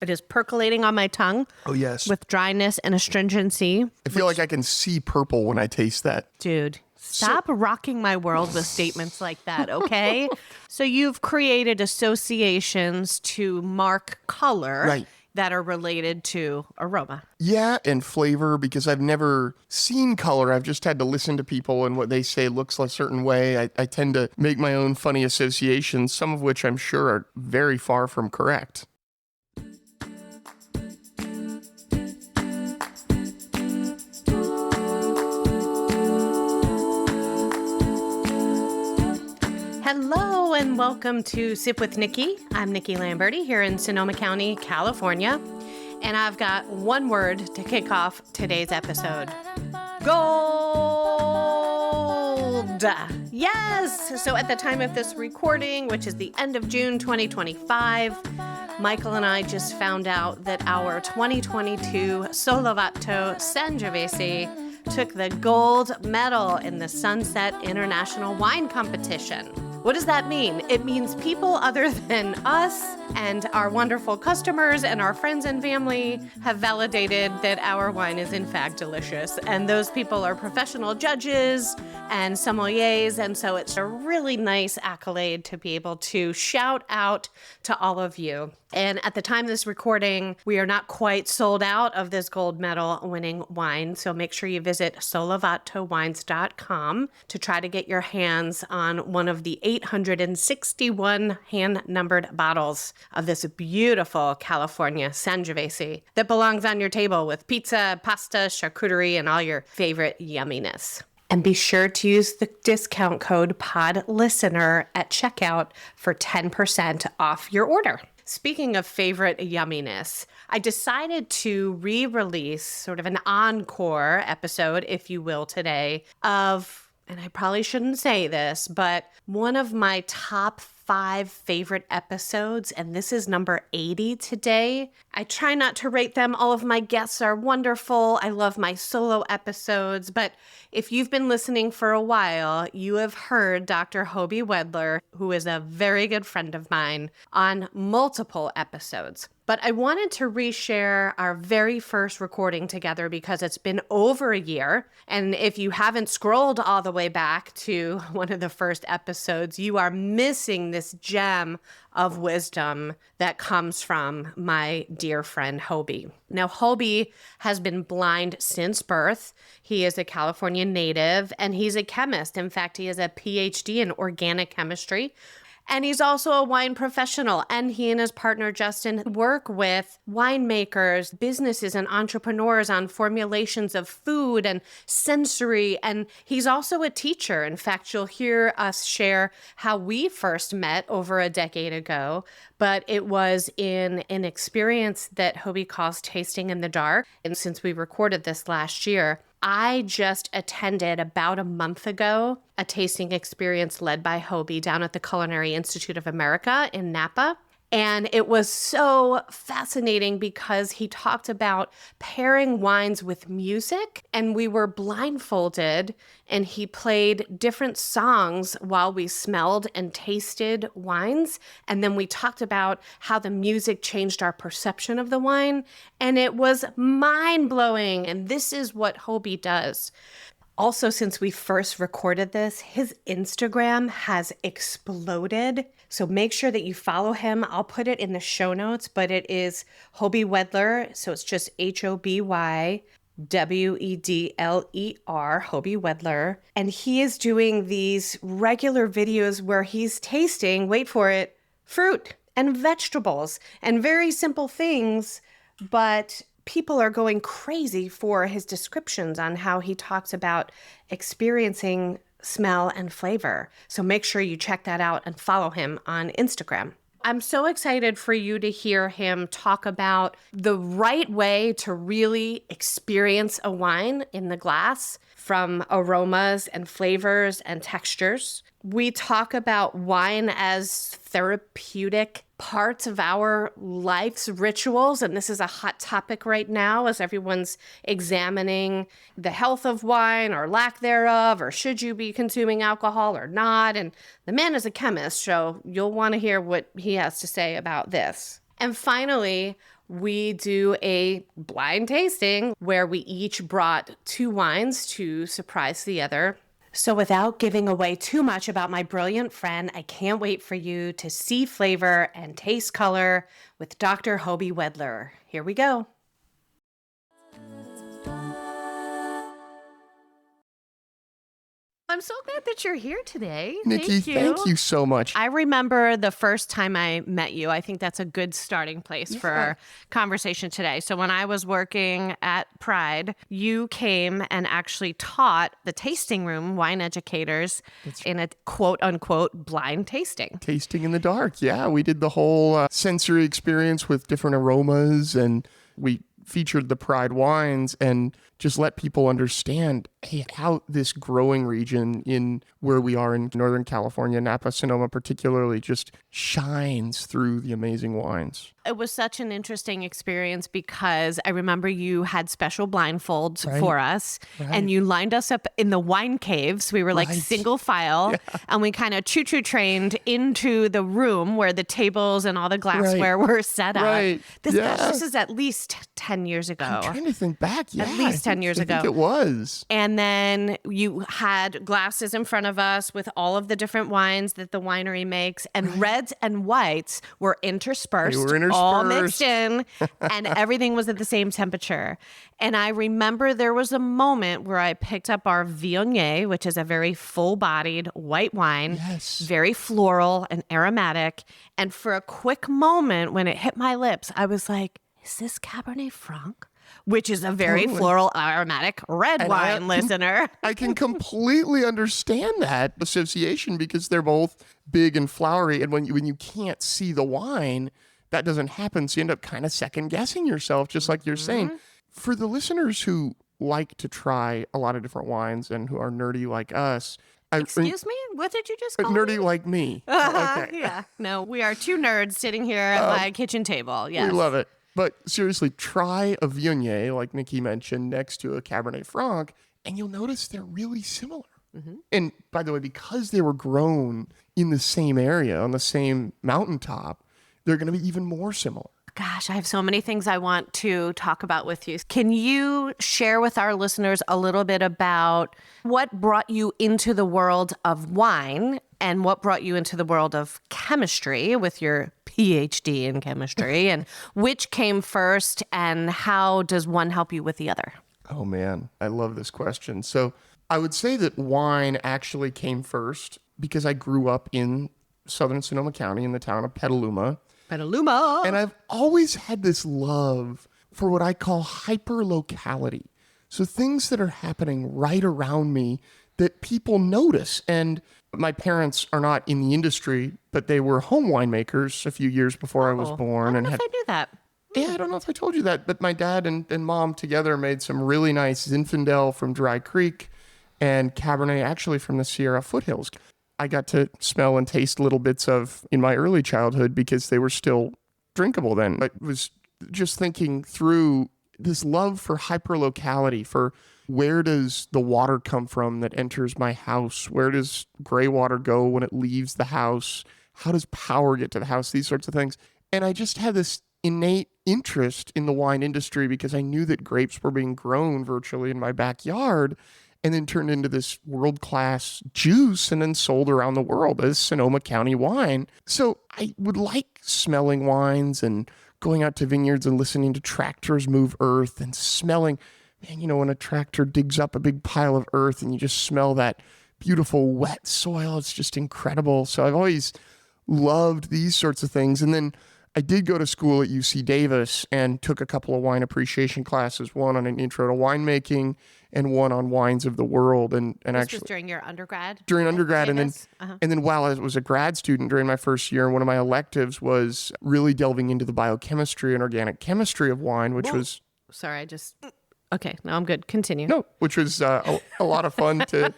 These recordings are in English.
It is percolating on my tongue. Oh, yes. With dryness and astringency. I feel like I can see purple when I taste that. Dude, stop rocking my world with statements like that, okay? So you've created associations to mark color that are related to aroma. Yeah, and flavor, because I've never seen color. I've just had to listen to people and what they say looks a certain way. I tend to make my own funny associations, some of which I'm sure are very far from correct. Hello and welcome to Sip with Nikki. I'm Nikki Lamberti here in Sonoma County, California. And I've got one word to kick off today's episode. Gold! Yes! So at the time of this recording, which is the end of June 2025, Michael and I just found out that our 2022 Solavato Sangiovese took the gold medal in the Sunset International Wine Competition. What does that mean? It means people other than us and our wonderful customers and our friends and family have validated that our wine is in fact delicious. And those people are professional judges and sommeliers. And so it's a really nice accolade to be able to shout out to all of you. And at the time of this recording, we are not quite sold out of this gold medal winning wine. So make sure you visit solavatowines.com to try to get your hands on one of the 861 hand-numbered bottles of this beautiful California Sangiovese that belongs on your table with pizza, pasta, charcuterie, and all your favorite yumminess. And be sure to use the discount code PODLISTENER at checkout for 10% off your order. Speaking of favorite yumminess, I decided to re-release sort of an encore episode, if you will, today of, and I probably shouldn't say this, but one of my top 5 favorite episodes, and this is number 80 today. I try not to rate them. All of my guests are wonderful. I love my solo episodes, but if you've been listening for a while, you have heard Dr. Hoby Wedler, who is a very good friend of mine, on multiple episodes. But I wanted to reshare our very first recording together because it's been over a year. And if you haven't scrolled all the way back to one of the first episodes, you are missing this gem of wisdom that comes from my dear friend Hoby. Now, Hoby has been blind since birth. He is a California native and he's a chemist. In fact, he has a PhD in organic chemistry. And he's also a wine professional, and he and his partner, Justin, work with winemakers, businesses, and entrepreneurs on formulations of food and sensory. And he's also a teacher. In fact, you'll hear us share how we first met over a decade ago, but it was in an experience that Hoby calls Tasting in the Dark. And since we recorded this last year, I just attended about a month ago a tasting experience led by Hoby down at the Culinary Institute of America in Napa. And it was so fascinating because he talked about pairing wines with music, and we were blindfolded and he played different songs while we smelled and tasted wines. And then we talked about how the music changed our perception of the wine, and it was mind-blowing. And this is what Hoby does. Also, since we first recorded this, his Instagram has exploded. So make sure that you follow him. I'll put it in the show notes, but it is Hoby Wedler. So it's just HOBYWEDLER, Hoby Wedler. And he is doing these regular videos where he's tasting, wait for it, fruit and vegetables and very simple things, but people are going crazy for his descriptions on how he talks about experiencing smell and flavor. So make sure you check that out and follow him on Instagram. I'm so excited for you to hear him talk about the right way to really experience a wine in the glass, from aromas and flavors and textures. We talk about wine as therapeutic parts of our life's rituals, and this is a hot topic right now as everyone's examining the health of wine or lack thereof, or should you be consuming alcohol or not. And the man is a chemist, so you'll want to hear what he has to say about this. And finally, we do a blind tasting where we each brought 2 wines to surprise the other. So without giving away too much about my brilliant friend, I can't wait for you to see flavor and taste color with Dr. Hoby Wedler. Here we go. I'm so glad that you're here today. Nikki, thank you so much. I remember the first time I met you. I think that's a good starting place for our conversation today. So when I was working at Pride, you came and actually taught the tasting room wine educators in a quote unquote blind tasting. Tasting in the dark. Yeah, we did the whole sensory experience with different aromas, and we featured the Pride wines and just let people understand, hey, how this growing region in where we are in Northern California, Napa, Sonoma particularly, just shines through the amazing wines. It was such an interesting experience because I remember you had special blindfolds for us and you lined us up in the wine caves. We were like single file and we kind of choo-choo trained into the room where the tables and all the glassware were set up. This is at least 10 years ago. I'm trying to think back. At least 10 years ago. I think it was. And then you had glasses in front of us with all of the different wines that the winery makes, and reds and whites were interspersed. They were interspersed. All mixed in, and everything was at the same temperature. And I remember there was a moment where I picked up our Viognier, which is a very full-bodied white wine, very floral and aromatic. And for a quick moment when it hit my lips, I was like, is this Cabernet Franc? Which is a very floral, aromatic red wine, listener. I can completely understand that association because they're both big and flowery. And when you can't see the wine, that doesn't happen. So you end up kind of second guessing yourself, just like you're saying. For the listeners who like to try a lot of different wines and who are nerdy like us. Excuse me? What did you just call nerdy me? Like me. Okay. Yeah. No, we are 2 nerds sitting here at my kitchen table. Yes. We love it. But seriously, try a Viognier, like Nikki mentioned, next to a Cabernet Franc, and you'll notice they're really similar. And by the way, because they were grown in the same area, on the same mountaintop, they're going to be even more similar. Gosh, I have so many things I want to talk about with you. Can you share with our listeners a little bit about what brought you into the world of wine and what brought you into the world of chemistry with your PhD in chemistry, and which came first, and how does one help you with the other? Oh man, I love this question. So I would say that wine actually came first because I grew up in southern Sonoma County in the town of Petaluma. And I've always had this love for what I call hyperlocality. So things that are happening right around me that people notice. And my parents are not in the industry, but they were home winemakers a few years before I was born. I don't know if I knew that. Yeah, I don't know if I told you that, but my dad and mom together made some really nice Zinfandel from Dry Creek and Cabernet actually from the Sierra foothills. I got to smell and taste little bits of in my early childhood because they were still drinkable then. I was just thinking through this love for hyperlocality, for where does the water come from that enters my house? Where does gray water go when it leaves the house? How does power get to the house? These sorts of things. And I just had this innate interest in the wine industry because I knew that grapes were being grown virtually in my backyard and then turned into this world-class juice and then sold around the world as Sonoma County wine. So I would like smelling wines and going out to vineyards and listening to tractors move earth and smelling, man, you know, when a tractor digs up a big pile of earth and you just smell that beautiful wet soil, it's just incredible. So I've always loved these sorts of things. And then I did go to school at UC Davis and took a couple of wine appreciation classes, one on an intro to winemaking and one on wines of the world. And this actually was during your undergrad? During undergrad. And then while I was a grad student during my first year, one of my electives was really delving into the biochemistry and organic chemistry of wine, which was... Sorry, okay, no, I'm good. Continue. No, which was a lot of fun to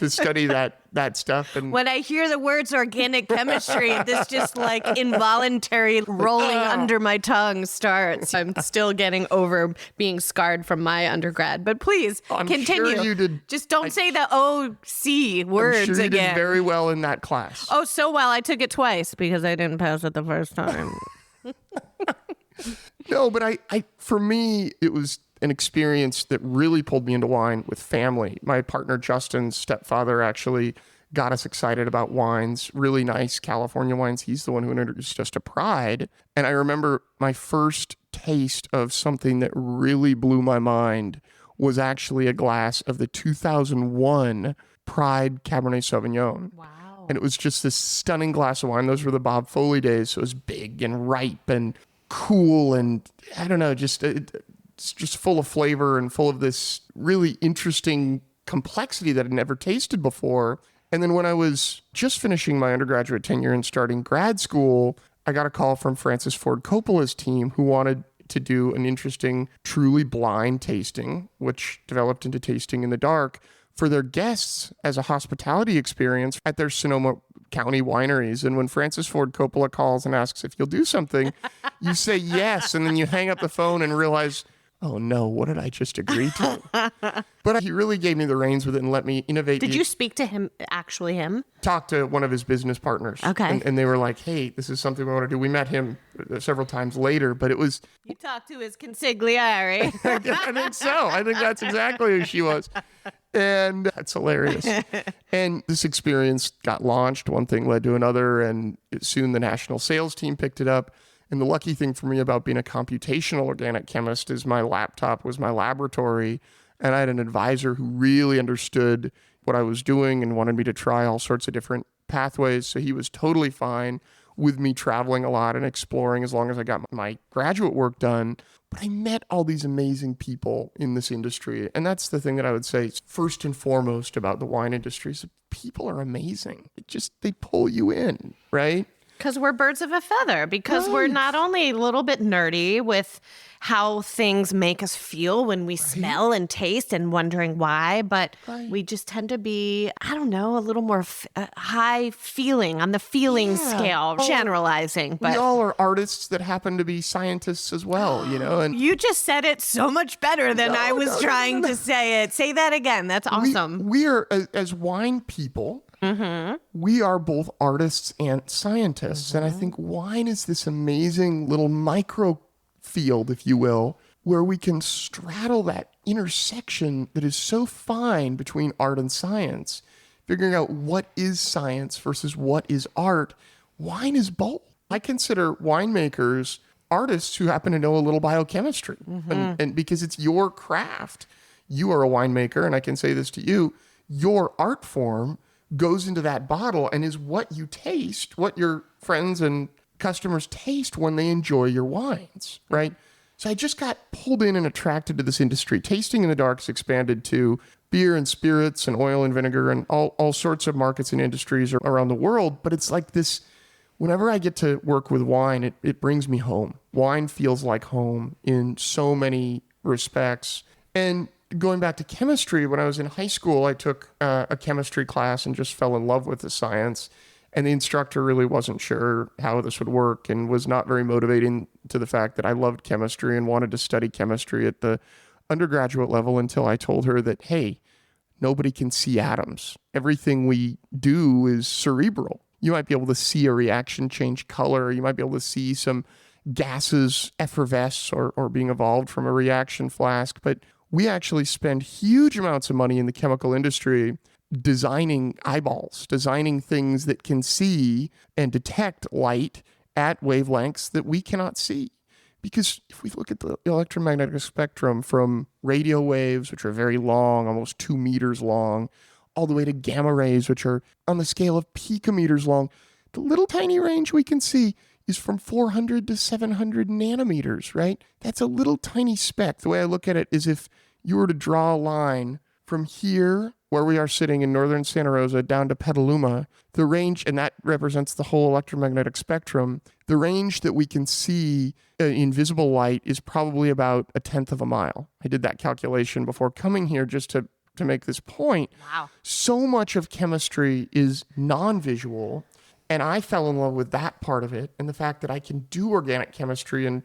study that stuff. And when I hear the words organic chemistry, this just like involuntary rolling under my tongue starts. I'm still getting over being scarred from my undergrad, but please continue. Sure you did. Just don't say the OC words I'm sure you again. did very well in that class. Oh, so well. I took it twice because I didn't pass it the first time. No, but for me, it was an experience that really pulled me into wine with family. My partner, Justin's stepfather, actually got us excited about wines, really nice California wines. He's the one who introduced us to Pride. And I remember my first taste of something that really blew my mind was actually a glass of the 2001 Pride Cabernet Sauvignon. Wow. And it was just this stunning glass of wine. Those were the Bob Foley days. So it was big and ripe and cool and I don't know, it's just full of flavor and full of this really interesting complexity that I'd never tasted before. And then when I was just finishing my undergraduate tenure and starting grad school, I got a call from Francis Ford Coppola's team who wanted to do an interesting, truly blind tasting, which developed into Tasting in the Dark, for their guests as a hospitality experience at their Sonoma County wineries. And when Francis Ford Coppola calls and asks if you'll do something, you say yes, and then you hang up the phone and realize, oh no, what did I just agree to? But he really gave me the reins with it and let me innovate. Did you speak to him, actually him? Talked to one of his business partners. Okay. And they were like, hey, this is something we want to do. We met him several times later, but it was... You talked to his consigliere. I think so. I think that's exactly who she was. And that's hilarious. And this experience got launched. One thing led to another, and soon the national sales team picked it up. And the lucky thing for me about being a computational organic chemist is my laptop was my laboratory, and I had an advisor who really understood what I was doing and wanted me to try all sorts of different pathways. So he was totally fine with me traveling a lot and exploring as long as I got my graduate work done. But I met all these amazing people in this industry. And that's the thing that I would say is first and foremost about the wine industry is people are amazing. They pull you in, right? Because we're birds of a feather, because we're not only a little bit nerdy with how things make us feel when we smell and taste and wondering why, but we just tend to be, I don't know, a little more high feeling on the feeling scale, generalizing. But we all are artists that happen to be scientists as well, you know? And you just said it so much better than I was trying to say it. Say that again. That's awesome. We are, as wine people, we are both artists and scientists. And I think wine is this amazing little micro field, if you will, where we can straddle that intersection that is so fine between art and science, figuring out what is science versus what is art. Wine is both. I consider winemakers artists who happen to know a little biochemistry. And because it's your craft, you are a winemaker, and I can say this to you, your art form goes into that bottle and is what you taste, what your friends and customers taste when they enjoy your wines, right? So I just got pulled in and attracted to this industry. Tasting in the Dark's expanded to beer and spirits and oil and vinegar and all sorts of markets and industries around the world. But it's like this, whenever I get to work with wine, it brings me home. Wine feels like home in so many respects. And going back to chemistry, when I was in high school, I took a chemistry class and just fell in love with the science. And the instructor really wasn't sure how this would work and was not very motivating to the fact that I loved chemistry and wanted to study chemistry at the undergraduate level until I told her that, hey, nobody can see atoms. Everything we do is cerebral. You might be able to see a reaction change color. You might be able to see some gases effervesce or being evolved from a reaction flask. But we actually spend huge amounts of money in the chemical industry designing eyeballs, designing things that can see and detect light at wavelengths that we cannot see. Because if we look at the electromagnetic spectrum from radio waves, which are very long, almost 2 meters long, all the way to gamma rays, which are on the scale of picometers long, the little tiny range we can see is from 400 to 700 nanometers, right? That's a little tiny speck. The way I look at it is if you were to draw a line from here, where we are sitting in northern Santa Rosa, down to Petaluma, the range, and that represents the whole electromagnetic spectrum, the range that we can see in visible light is probably about 1/10 of a mile. I did that calculation before coming here just to make this point. Wow. So much of chemistry is non-visual, and I fell in love with that part of it, and the fact that I can do organic chemistry, and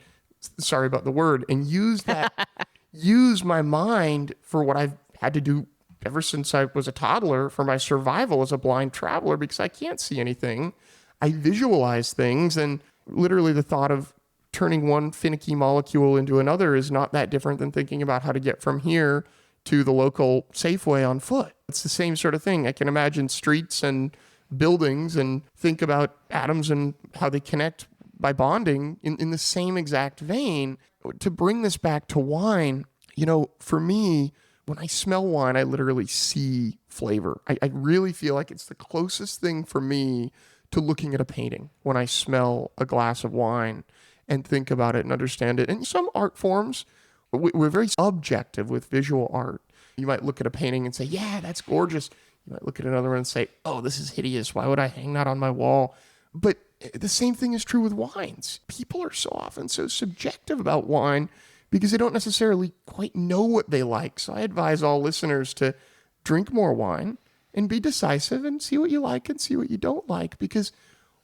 sorry about the word, and use that, use my mind for what I've had to do ever since I was a toddler for my survival as a blind traveler, because I can't see anything. I visualize things, and literally the thought of turning one finicky molecule into another is not that different than thinking about how to get from here to the local Safeway on foot. It's the same sort of thing. I can imagine streets and buildings and think about atoms and how they connect by bonding in the same exact vein. To bring this back to wine, for me, when I smell wine, I literally see flavor. I really feel like it's the closest thing for me to looking at a painting when I smell a glass of wine and think about it and understand it. And some art forms, we're very objective with visual art. You might look at a painting and say, yeah, that's gorgeous. You might look at another one and say, oh, this is hideous. Why would I hang that on my wall? But the same thing is true with wines. People are so often so subjective about wine because they don't necessarily quite know what they like. So I advise all listeners to drink more wine and be decisive and see what you like and see what you don't like, because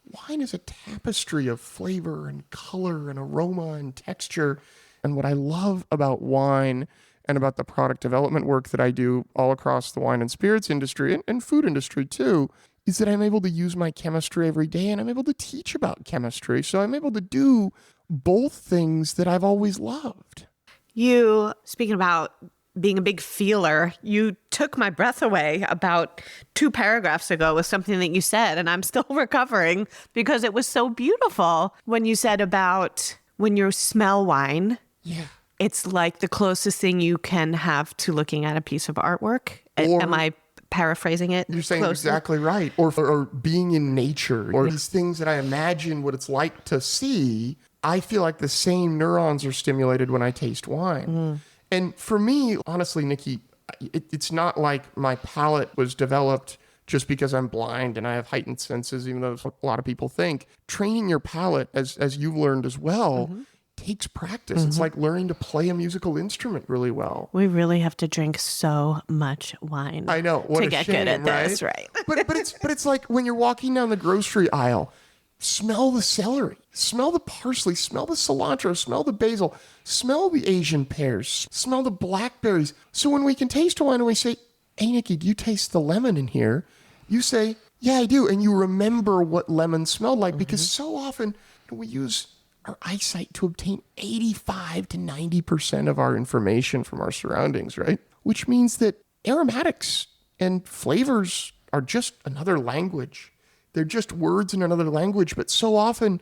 wine is a tapestry of flavor and color and aroma and texture. And what I love about wine and about the product development work that I do all across the wine and spirits industry and food industry too, is that I'm able to use my chemistry every day and I'm able to teach about chemistry. So I'm able to do both things that I've always loved. You, speaking about being a big feeler, you took my breath away about 2 paragraphs ago with something that you said, and I'm still recovering because it was so beautiful when you said about when you smell wine. Yeah. It's like the closest thing you can have to looking at a piece of artwork. Am I paraphrasing it? You're saying closely? exactly right. Or being in nature, or these things that I imagine what it's like to see. I feel like the same neurons are stimulated when I taste wine. And for me, honestly, Nikki, it's not like my palate was developed just because I'm blind and I have heightened senses, even though a lot of people think. Training your palate, as you've learned as well, takes practice. It's like learning to play a musical instrument really well. We really have to drink so much wine. I know. What to a get shame, good at right? this, right? but it's like when you're walking down the grocery aisle, smell the celery, smell the parsley, smell the cilantro, smell the basil, smell the Asian pears, smell the blackberries. So when we can taste a wine and we say, hey, Nikki, do you taste the lemon in here? You say, yeah, I do. And you remember what lemon smelled like, because so often we use our eyesight to obtain 85 to 90% of our information from our surroundings, right? Which means that aromatics and flavors are just another language. They're just words in another language, but so often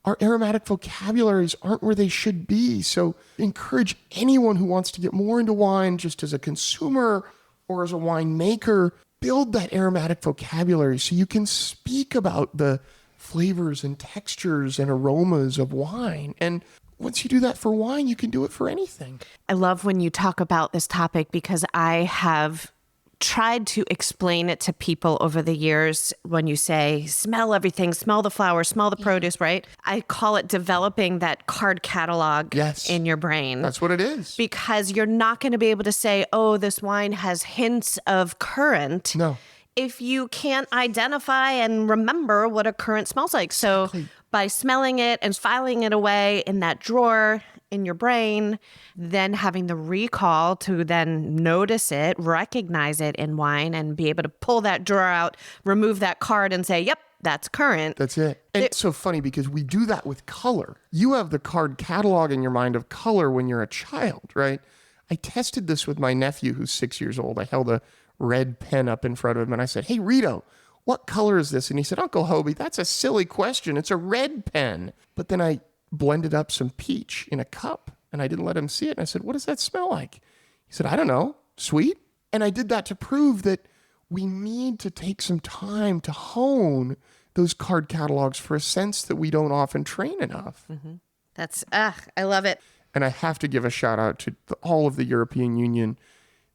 our aromatic vocabularies aren't where they should be. So encourage anyone who wants to get more into wine, just as a consumer or as a winemaker, build that aromatic vocabulary so you can speak about the flavors and textures and aromas of wine. And once you do that for wine, you can do it for anything. I love when you talk about this topic because I have tried to explain it to people over the years. When you say, smell everything, smell the flowers, smell the produce, right? I call it developing that card catalog in your brain. That's what it is. Because you're not going to be able to say, oh, this wine has hints of currant. No. If you can't identify and remember what a currant smells like. So by smelling it and filing it away in that drawer in your brain, then having the recall to then notice it, recognize it in wine, and be able to pull that drawer out, remove that card and say, yep, that's currant. That's it. And it's so funny because we do that with color. You have the card catalog in your mind of color when you're a child, right? I tested this with my nephew who's 6 years old. I held a red pen up in front of him and I said, hey, Rito, what color is this? And he said, Uncle Hoby, that's a silly question. It's a red pen. But then I blended up some peach in a cup and I didn't let him see it. And I said, what does that smell like? He said, I don't know, sweet. And I did that to prove that we need to take some time to hone those card catalogs for a sense that we don't often train enough. That's, I love it. And I have to give a shout out to all of the European Union.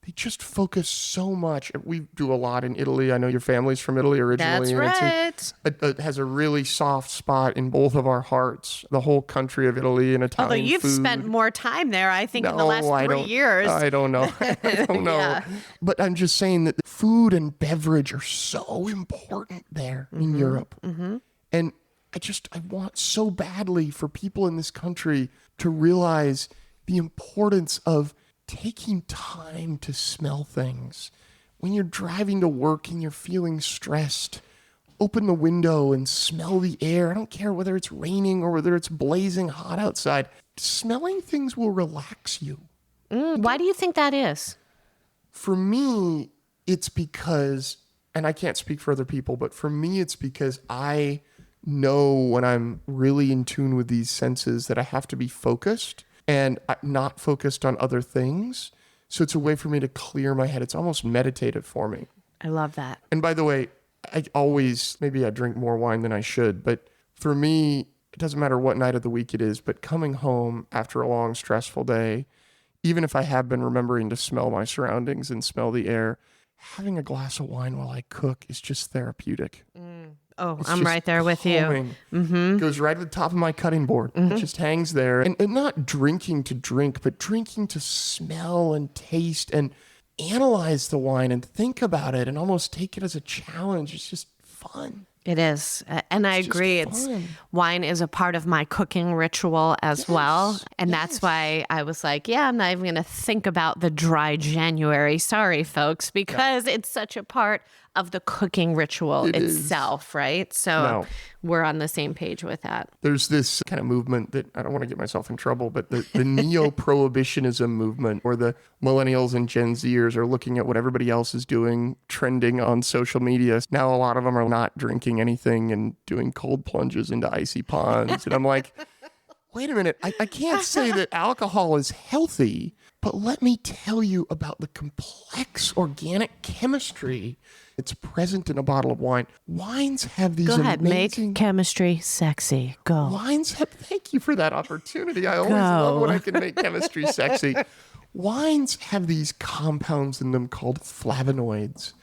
They just focus so much. We do a lot in Italy. I know your family's from Italy originally. That's right. It has a really soft spot in both of our hearts. The whole country of Italy and Italian Although you've food. spent more time there, I think, in the last 3 years. I don't know. I don't know. Yeah. But I'm just saying that food and beverage are so important there in Europe. And I want so badly for people in this country to realize the importance of taking time to smell things. When you're driving to work and you're feeling stressed, open the window and smell the air. I don't care whether it's raining or whether it's blazing hot outside. Smelling things will relax you. Why do you think that is? For me, it's because, and I can't speak for other people, but for me, it's because I know when I'm really in tune with these senses that I have to be focused and not focused on other things. So it's a way for me to clear my head. It's almost meditative for me. I love that. And by the way, maybe I drink more wine than I should, but for me, it doesn't matter what night of the week it is, but coming home after a long, stressful day, even if I have been remembering to smell my surroundings and smell the air, having a glass of wine while I cook is just therapeutic. Oh, It's I'm just right there with calming. you. Goes right to the top of my cutting board. It just hangs there. And not drinking to drink, but drinking to smell and taste and analyze the wine and think about it and almost take it as a challenge. It's just fun. It is. And I agree. Wine is a part of my cooking ritual as well. And that's why I was like, I'm not even going to think about the dry January. Sorry, folks, because it's such a part of the cooking ritual itself, right? So we're on the same page with that. There's this kind of movement that I don't want to get myself in trouble, but the neo-prohibitionism movement, where the millennials and Gen Zers are looking at what everybody else is doing, trending on social media. Now a lot of them are not drinking anything and doing cold plunges into icy ponds. And I'm like, wait a minute, I can't say that alcohol is healthy, but let me tell you about the complex organic chemistry that's present in a bottle of wine. Wines have these Make chemistry sexy. Go. Thank you for that opportunity. I always love when I can make chemistry sexy. Wines have these compounds in them called flavonoids.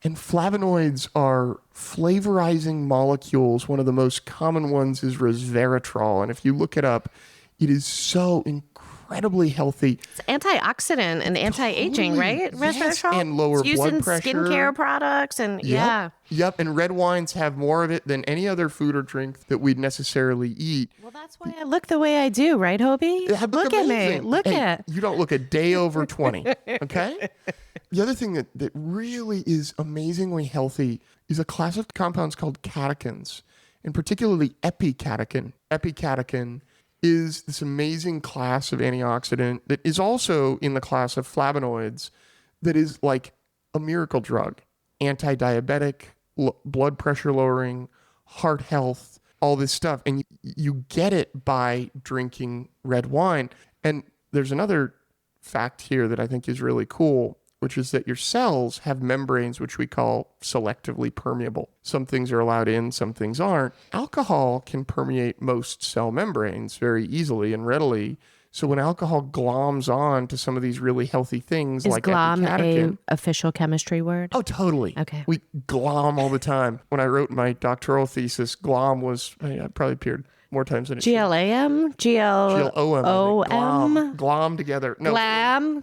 And flavonoids are flavorizing molecules. One of the most common ones is resveratrol. And if you look it up, it is so incredibly healthy. It's antioxidant and anti-aging, right? Resveratrol? And lower it's used blood in pressure. Skincare products and Yep. And red wines have more of it than any other food or drink that we'd necessarily eat. Well, that's why I look the way I do, right, Hoby? Look at me. Look at. You don't look a day over 20, okay? The other thing that really is amazingly healthy is a class of compounds called catechins, and particularly epicatechin. Epicatechin is this amazing class of antioxidant that is also in the class of flavonoids that is like a miracle drug. Anti-diabetic, blood pressure lowering, heart health, all this stuff. And you get it by drinking red wine. And there's another fact here that I think is really cool, which is that your cells have membranes, which we call selectively permeable. Some things are allowed in, some things aren't. Alcohol can permeate most cell membranes very easily and readily. So when alcohol gloms on to some of these really healthy things like glom epicatechin, a official chemistry word? Oh, totally. Okay. We glom all the time. When I wrote my doctoral thesis, glom was, I probably appeared more times than it should. GLAM? GLOM. Glom together. No.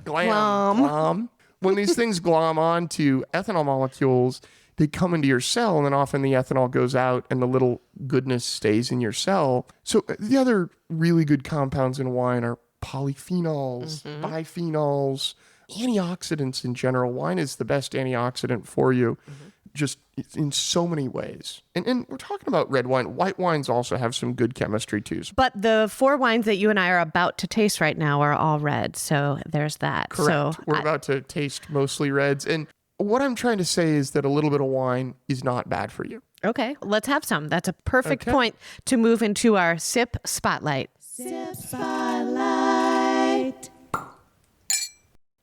Glom. When these things glom onto ethanol molecules, they come into your cell, and then often the ethanol goes out and the little goodness stays in your cell. So the other really good compounds in wine are polyphenols, bipheноls, antioxidants in general. Wine is the best antioxidant for you, just in so many ways. And we're talking about red wine. White wines also have some good chemistry too. But the 4 wines that you and I are about to taste right now are all red. So there's that. Correct. So we're about to taste mostly reds. And what I'm trying to say is that a little bit of wine is not bad for you. Okay, let's have some. That's a perfect point to move into our sip spotlight. Sip spotlight.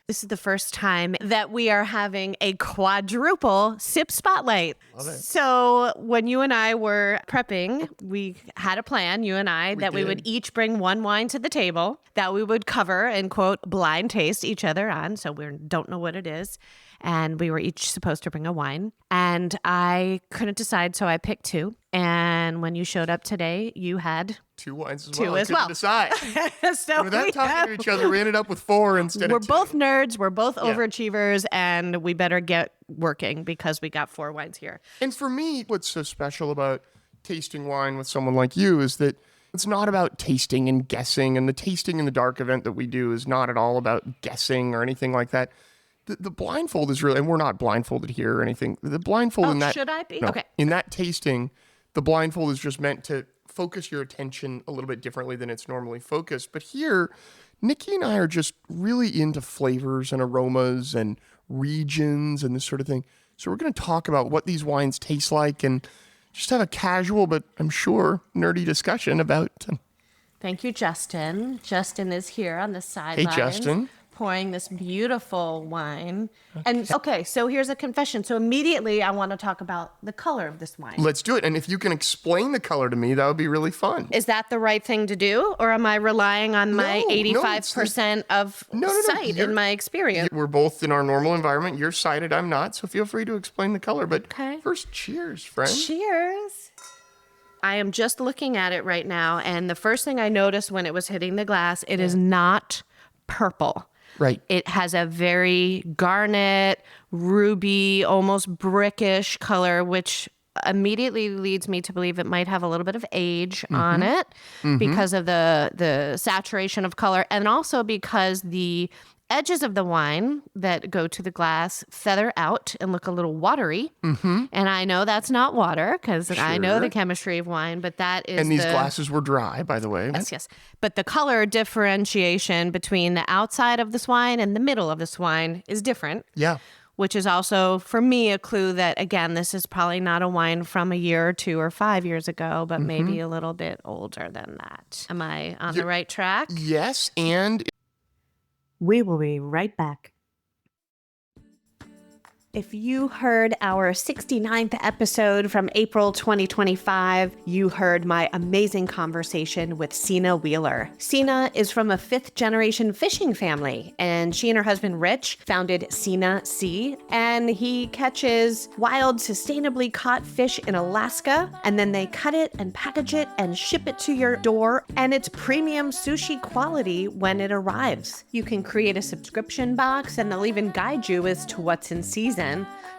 This is the first time that we are having a quadruple sip spotlight. Love it. So when you and I were prepping, we had a plan, you and I, we would each bring one wine to the table that we would cover and, quote, blind taste each other on. So we don't know what it is. And we were each supposed to bring a wine. And I couldn't decide, so I picked 2. And when you showed up today, you had 2 wines as 2 well. I couldn't decide. So without talking to each other, we ended up with 4 instead We're of 2. both nerds. We're both overachievers. And we better get working because we got 4 wines here. And for me, what's so special about tasting wine with someone like you is that it's not about tasting and guessing. And the Tasting in the Dark event that we do is not at all about guessing or anything like that. The blindfold is really, and we're not blindfolded here or anything. The blindfold in that, should I be? no, Okay. in that tasting, the blindfold is just meant to focus your attention a little bit differently than it's normally focused. But here, Nikki and I are just really into flavors and aromas and regions and this sort of thing. So we're going to talk about what these wines taste like and just have a casual, but I'm sure nerdy discussion about them. Thank you, Justin. Justin is here on the sidelines. Hey, Justin. Pouring this beautiful wine. And okay, so here's a confession. So immediately I want to talk about the color of this wine. Let's do it. And if you can explain the color to me, that would be really fun. Is that the right thing to do? Or am I relying on my 85% of sight in my experience? We're both in our normal environment. You're sighted, I'm not. So feel free to explain the color. But first, cheers, friend. Cheers. I am just looking at it right now. And the first thing I noticed when it was hitting the glass, it is not purple. Right. It has a very garnet, ruby, almost brickish color, which immediately leads me to believe it might have a little bit of age on it because of the saturation of color, and also because the edges of the wine that go to the glass feather out and look a little watery. And I know that's not water because I know the chemistry of wine, but that is And these glasses were dry, by the way. Yes. But the color differentiation between the outside of this wine and the middle of this wine is different. Yeah. Which is also, for me, a clue that, again, this is probably not a wine from a year or 2 or 5 years ago, but maybe a little bit older than that. Am I on the right track? Yes, and we will be right back. If you heard our 69th episode from April 2025, you heard my amazing conversation with Sina Wheeler. Sina is from a 5th-generation fishing family, and she and her husband Rich founded Sina Sea, and he catches wild, sustainably caught fish in Alaska, and then they cut it and package it and ship it to your door, and it's premium sushi quality when it arrives. You can create a subscription box, and they'll even guide you as to what's in season.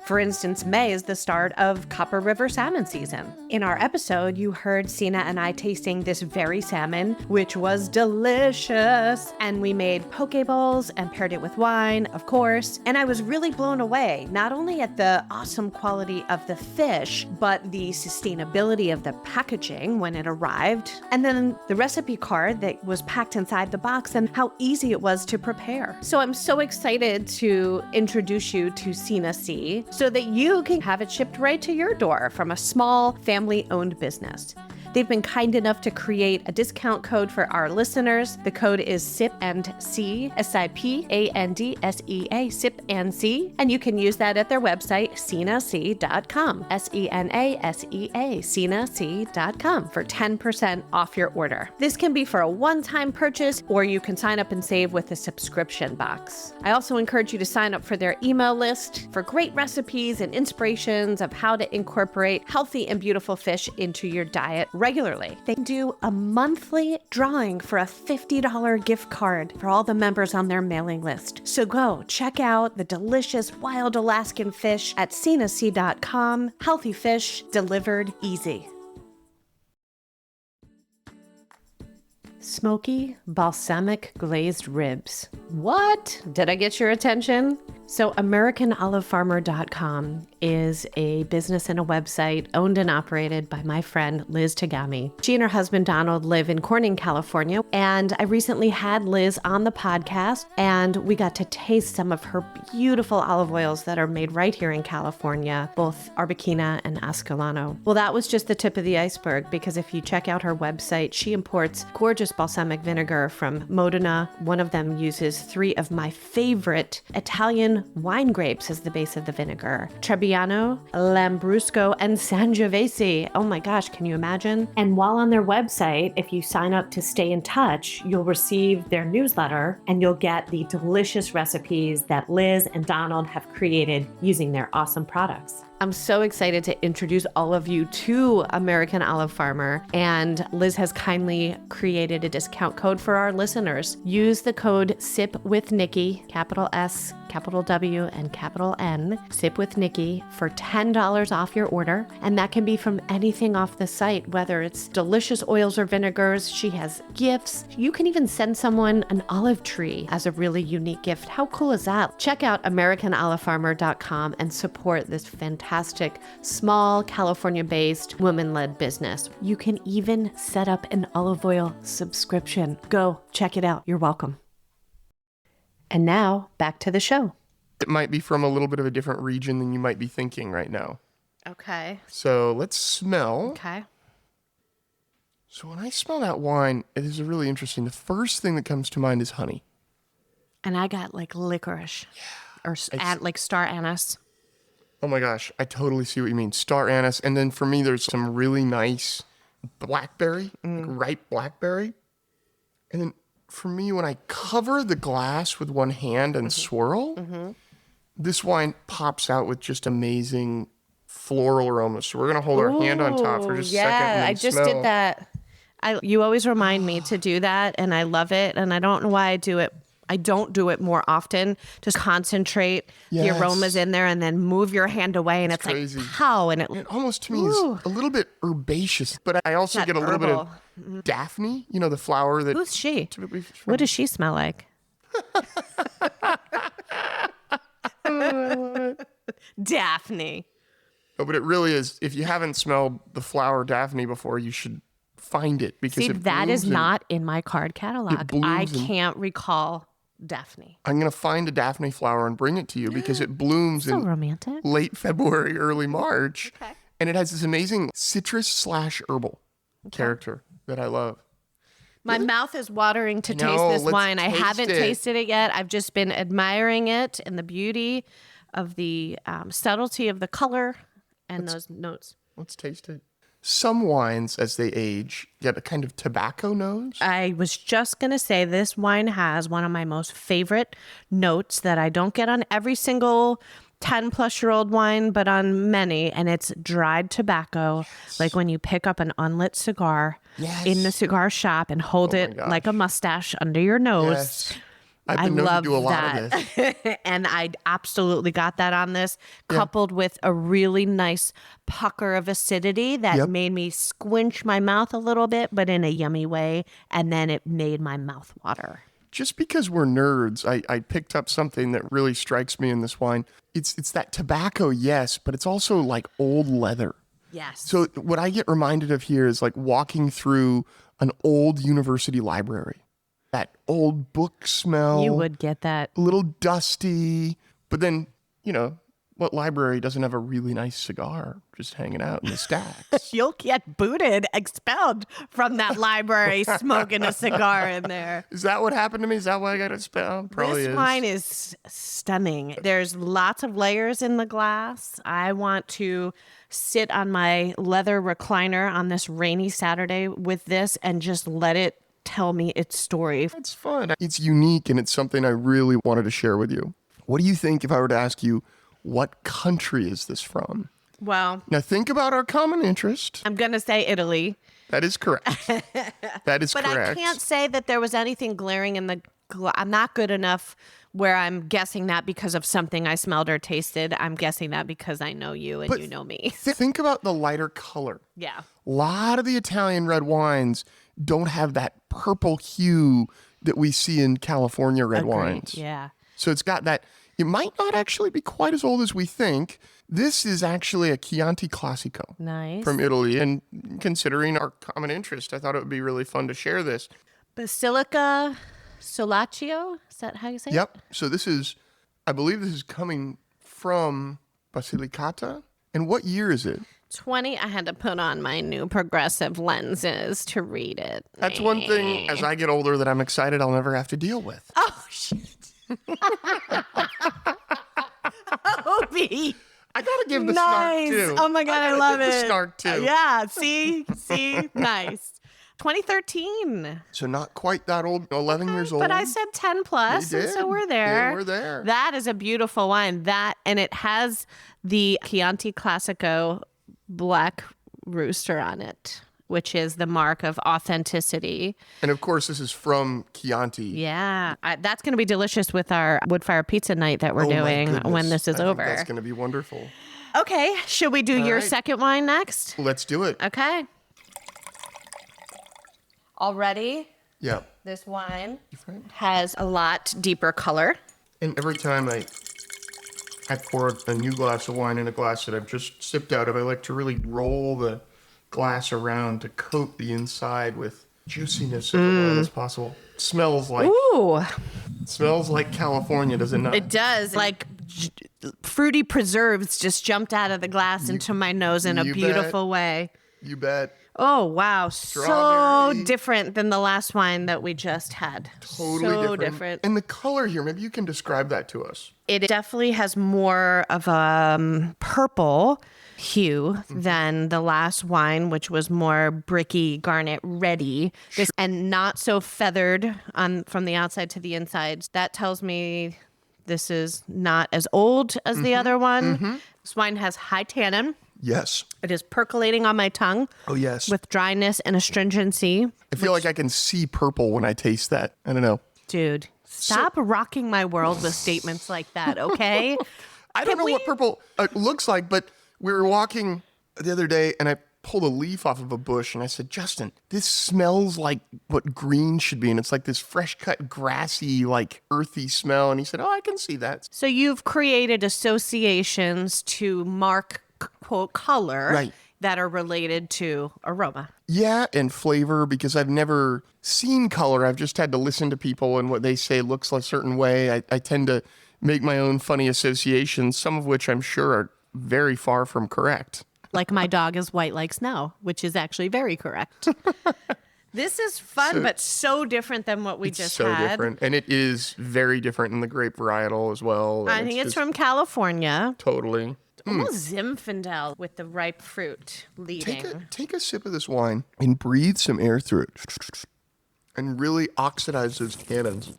For instance, May is the start of Copper River salmon season. In our episode, you heard Sina and I tasting this very salmon, which was delicious. And we made poke bowls and paired it with wine, of course. And I was really blown away, not only at the awesome quality of the fish, but the sustainability of the packaging when it arrived. And then the recipe card that was packed inside the box and how easy it was to prepare. So I'm so excited to introduce you to Sina Sea, so that you can have it shipped right to your door from a small family-owned business. They've been kind enough to create a discount code for our listeners. The code is SIPANDSEA, SIPANDSEA, SIPANDSEA, and you can use that at their website, SinaSea.com, SENASEA, SinaSea.com, for 10% off your order. This can be for a one-time purchase, or you can sign up and save with a subscription box. I also encourage you to sign up for their email list for great recipes and inspirations of how to incorporate healthy and beautiful fish into your diet regularly. They do a monthly drawing for a $50 gift card for all the members on their mailing list. So go check out the delicious wild Alaskan fish at SinaSea.com. Healthy fish delivered easy. Smoky balsamic glazed ribs. What? Did I get your attention? So AmericanOliveFarmer.com is a business and a website owned and operated by my friend Liz Tagami. She and her husband Donald live in Corning, California, and I recently had Liz on the podcast, and we got to taste some of her beautiful olive oils that are made right here in California, both Arbequina and Ascolano. Well, that was just the tip of the iceberg, because if you check out her website, she imports gorgeous balsamic vinegar from Modena. One of them uses 3 of my favorite Italian wine grapes as the base of the vinegar: Trebbiano, Lambrusco, and Sangiovese. Oh my gosh, can you imagine? And while on their website, if you sign up to stay in touch, you'll receive their newsletter, and you'll get the delicious recipes that Liz and Donald have created using their awesome products. I'm so excited to introduce all of you to American Olive Farmer, and Liz has kindly created a discount code for our listeners. Use the code SIPWithNikki, capital S, capital W, and capital N, SIPWithNikki, for $10 off your order, and that can be from anything off the site, whether it's delicious oils or vinegars. She has gifts. You can even send someone an olive tree as a really unique gift. How cool is that? Check out AmericanOliveFarmer.com and support this fantastic, small, California-based, women-led business. You can even set up an olive oil subscription. Go check it out. You're welcome. And now, back to the show. It might be from a little bit of a different region than you might be thinking right now. Okay. So let's smell. Okay. So when I smell that wine, it is really interesting. The first thing that comes to mind is honey. And I got like licorice. Yeah. Or like star anise. Oh my gosh, I totally see what you mean. Star anise. And then for me, there's some really nice blackberry, like ripe blackberry. And then for me, when I cover the glass with one hand and swirl, this wine pops out with just amazing floral aromas. So we're going to hold our hand on top for just a second. And I just smell. did that. You always remind me to do that, and I love it. And I don't know why I do it. I don't do it more often. Just concentrate the aromas in there and then move your hand away, and it's crazy. Like, pow. And it almost to me is a little bit herbaceous, but I also get a little bit of Daphne, you know, the flower that... Who's she? What does she smell like? Daphne. Oh, but it really is. If you haven't smelled the flower Daphne before, you should find it, because that is not in my card catalog. I can't recall Daphne. I'm going to find a Daphne flower and bring it to you, because it blooms in romantic. Late February, early March. Okay. And it has this amazing citrus/herbal character that I love. My mouth is watering to taste this wine. I haven't tasted it yet. I've just been admiring it and the beauty of the subtlety of the color and those notes. Let's taste it. Some wines, as they age, get a kind of tobacco nose. I was just going to say this wine has one of my most favorite notes that I don't get on every single 10-plus-year-old wine, but on many, and it's dried tobacco. Yes. Like when you pick up an unlit cigar in the cigar shop and hold it like a mustache under your nose. Yes. I've been known to do a lot of this. And I absolutely got that on this, coupled with a really nice pucker of acidity that made me squinch my mouth a little bit, but in a yummy way. And then it made my mouth water. Just because we're nerds, I picked up something that really strikes me in this wine. It's that tobacco, yes, but it's also like old leather. Yes. So what I get reminded of here is like walking through an old university library. That old book smell. You would get that. A little dusty. But then, you know, what library doesn't have a really nice cigar just hanging out in the stacks? You'll get booted, expelled from that library smoking a cigar in there. Is that what happened to me? Is that why I got expelled? Probably This wine is stunning. There's lots of layers in the glass. I want to sit on my leather recliner on this rainy Saturday with this and just let it tell me its story. It's fun. It's unique, and it's something I really wanted to share with you. What do you think if I were to ask you, what country is this from? Well, now think about our common interest. I'm going to say Italy. That is correct. That is correct. But I can't say that there was anything glaring in the I'm not good enough where I'm guessing that because of something I smelled or tasted. I'm guessing that because I know you and you know me. Think about the lighter color. Yeah. A lot of the Italian red wines don't have that purple hue that we see in California red wines. Yeah. So it's got that. It might not actually be quite as old as we think. This is actually a Chianti Classico. Nice. From Italy. And considering our common interest, I thought it would be really fun to share this. Basilica Solaccio? Is that how you say it? Yep. So this is, I believe this is coming from Basilicata. And what year is it? 20. I had to put on my new progressive lenses to read it. That's one thing, as I get older, that I'm excited I'll never have to deal with. Oh, shit. Hoby. I gotta give the snark too. Oh my God, I love it. The snark too. Yeah, see, nice. 2013. So not quite that old, 11 years old. But I said 10 plus, You and so did. we're there. Yeah, we're there. That is a beautiful wine. And it has the Chianti Classico Black Rooster on it, which is the mark of authenticity. And of course, this is from Chianti. Yeah, that's going to be delicious with our wood fire pizza night that we're Oh, my doing goodness. when this is I think over. that's going to be wonderful. Okay, should we do your right. second wine next? Let's do it. Okay. Already, Yeah. this wine has a lot deeper color. And every time I pour a new glass of wine in a glass that I've just sipped out of, I like to really roll the glass around to coat the inside with juiciness of the wine as possible. It smells like California, does it not? It does. Like fruity preserves just jumped out of the glass into my nose in a you beautiful way. You bet. Oh, wow. So Strawberry. different than the last wine that we just had. Totally so different. And the color here, maybe you can describe that to us. It definitely has more of a purple hue than the last wine, which was more bricky, garnet, reddy, and not so feathered from the outside to the inside. That tells me this is not as old as the other one. This wine has high tannin. Yes. It is percolating on my tongue. Oh, yes. With dryness and astringency. I feel like I can see purple when I taste that. I don't know. Dude, stop rocking my world with statements like that, okay? I don't know what purple looks like, but we were walking the other day and I pulled a leaf off of a bush and I said, Justin, this smells like what green should be. And it's like this fresh cut, grassy, like earthy smell. And he said, oh, I can see that. So you've created associations to mark, quote, color that are related to aroma. Yeah, and flavor, because I've never seen color. I've just had to listen to people and what they say looks a certain way. I tend to make my own funny associations, some of which I'm sure are very far from correct. Like my dog is white like snow, which is actually very correct. This is fun, but so different than what we just had. So different. And it is very different in the grape varietal as well. I think it's from California. Totally. Almost Zinfandel with the ripe fruit leading. Take a sip of this wine and breathe some air through it and really oxidize those tannins.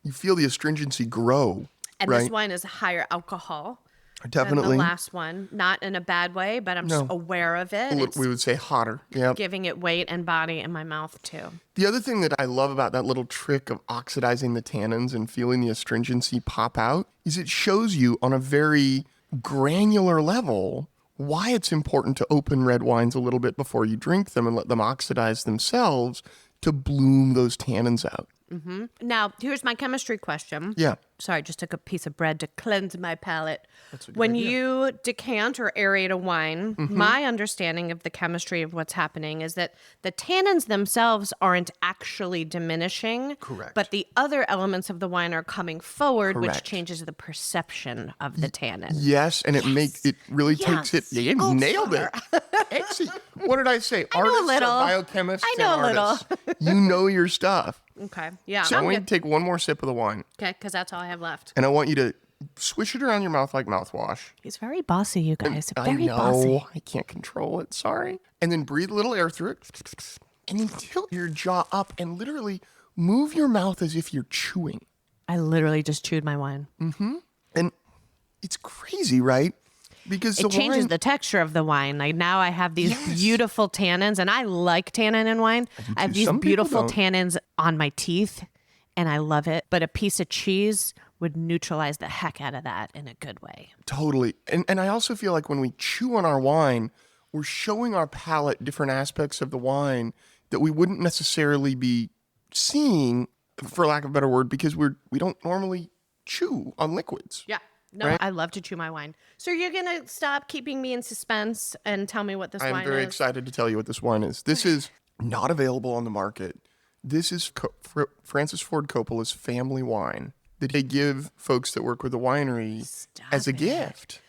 You feel the astringency grow. And right? this wine is higher alcohol. Definitely. Than the last one. Not in a bad way, but I'm just aware of it. We would say hotter. Yeah. Giving it weight and body in my mouth too. The other thing that I love about that little trick of oxidizing the tannins and feeling the astringency pop out is it shows you on a very granular level why it's important to open red wines a little bit before you drink them and let them oxidize themselves to bloom those tannins out. Mm-hmm. Now, here's my chemistry question. Yeah. Sorry, I just took a piece of bread to cleanse my palate. That's a good when idea. you decant or aerate a wine, my understanding of the chemistry of what's happening is that the tannins themselves aren't actually diminishing. Correct. But the other elements of the wine are coming forward, which Correct. changes the perception of the tannin. Yes, and it really takes it. You nailed it. See, what did I say? I know a Artists little. are biochemists. I know and a little. artists. You know your stuff. Okay. Yeah. So I want you to take one more sip of the wine. Okay, because that's all I have left. And I want you to swish it around your mouth like mouthwash. He's very bossy, you guys. I Very know. bossy. I can't control it. Sorry. And then breathe a little air through it. And then tilt your jaw up and literally move your mouth as if you're chewing. I literally just chewed my wine. And it's crazy, right? Because It changes the texture of the wine. Like now I have these beautiful tannins, and I like tannin in wine. I have these Some people beautiful don't. tannins on my teeth, and I love it. But a piece of cheese would neutralize the heck out of that in a good way. Totally. And I also feel like when we chew on our wine, we're showing our palate different aspects of the wine that we wouldn't necessarily be seeing, for lack of a better word, because we don't normally chew on liquids. Yeah. No, Right? I love to chew my wine. So you're going to stop keeping me in suspense and tell me what this wine I'm is? very excited to tell you what this wine is. This is not available on the market. This is Francis Ford Coppola's family wine that they give folks that work with the winery as a gift.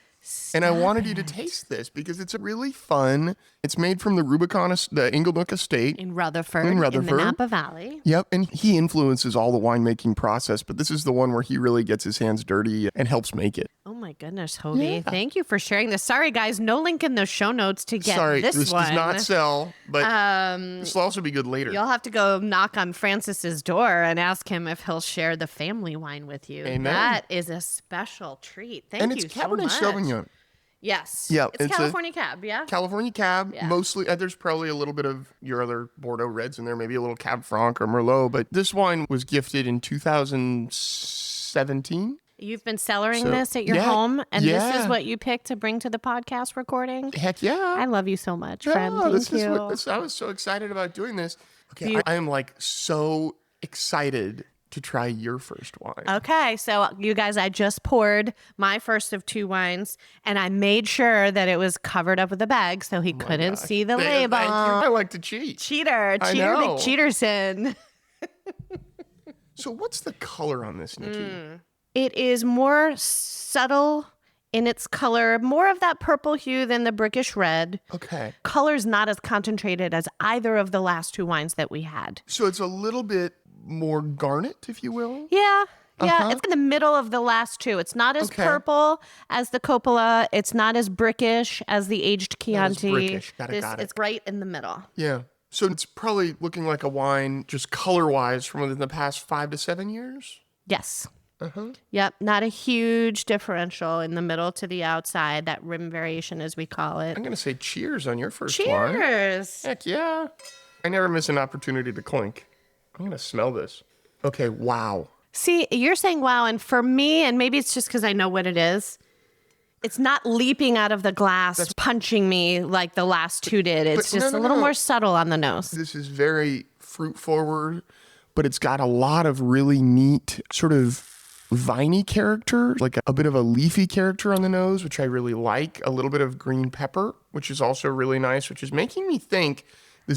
And I wanted you to taste this because it's really fun. It's made from the the Inglenook estate. In Rutherford, in the Napa Valley. Yep, and he influences all the winemaking process, but this is the one where he really gets his hands dirty and helps make it. Oh my goodness, Hoby. Yeah. Thank you for sharing this. Sorry, guys, no link in the show notes to get this one. Does not sell, but this will also be good later. You'll have to go knock on Francis's door and ask him if he'll share the family wine with you. Amen. That is a special treat. Thank you so much. And it's Cabernet Sauvignon. Yes. Yeah, it's California Cab, yeah? California Cab, mostly. There's probably a little bit of your other Bordeaux Reds in there, maybe a little Cab Franc or Merlot, but this wine was gifted in 2017. You've been cellaring this at your home, and this is what you picked to bring to the podcast recording? Heck yeah. I love you so much, friend. Thank you. I was so excited about doing this. Okay, I am like so excited to try your first wine. Okay, so you guys, I just poured my first of 2 wines, and I made sure that it was covered up with a bag so he couldn't see the label. Thank you. I like to cheat. Cheater, I big know. cheaterson. So what's the color on this, Nikki? It is more subtle in its color, more of that purple hue than the brickish red. Okay. Color's not as concentrated as either of the last 2 wines that we had. So it's a little bit more garnet, if you will? Yeah. It's in the middle of the last 2. It's not as purple as the Coppola. It's not as brickish as the aged Chianti. Got it. It's right in the middle. Yeah. So it's probably looking like a wine, just color-wise, from within the past 5 to 7 years? Yes. Yep. Not a huge differential in the middle to the outside, that rim variation, as we call it. I'm going to say cheers on your first wine. Cheers. Heck yeah. I never miss an opportunity to clink. I'm going to smell this. Okay, wow. See, you're saying wow, and for me, and maybe it's just because I know what it is, it's not leaping out of the glass, punching me like the last 2 did. It's just a little more subtle on the nose. This is very fruit forward, but it's got a lot of really neat sort of viney character, like a bit of a leafy character on the nose, which I really like. A little bit of green pepper, which is also really nice, which is making me think,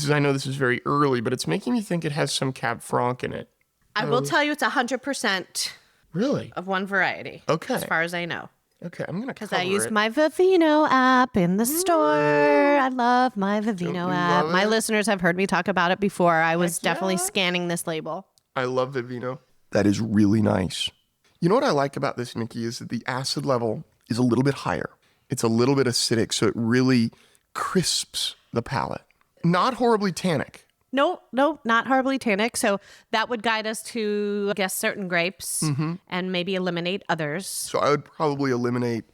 I know this is very early, but it's making me think it has some Cab Franc in it. I will tell you it's 100% Really? of one variety. Okay. As far as I know. Okay, I'm going to cover Because I used it. my Vivino app in the store. I love my Vivino app. My listeners have heard me talk about it before. I was definitely scanning this label. I love Vivino. That is really nice. You know what I like about this, Nikki, is that the acid level is a little bit higher. It's a little bit acidic, so it really crisps the palate. Not horribly tannic. No, not horribly tannic. So that would guide us to guess certain grapes and maybe eliminate others. So I would probably eliminate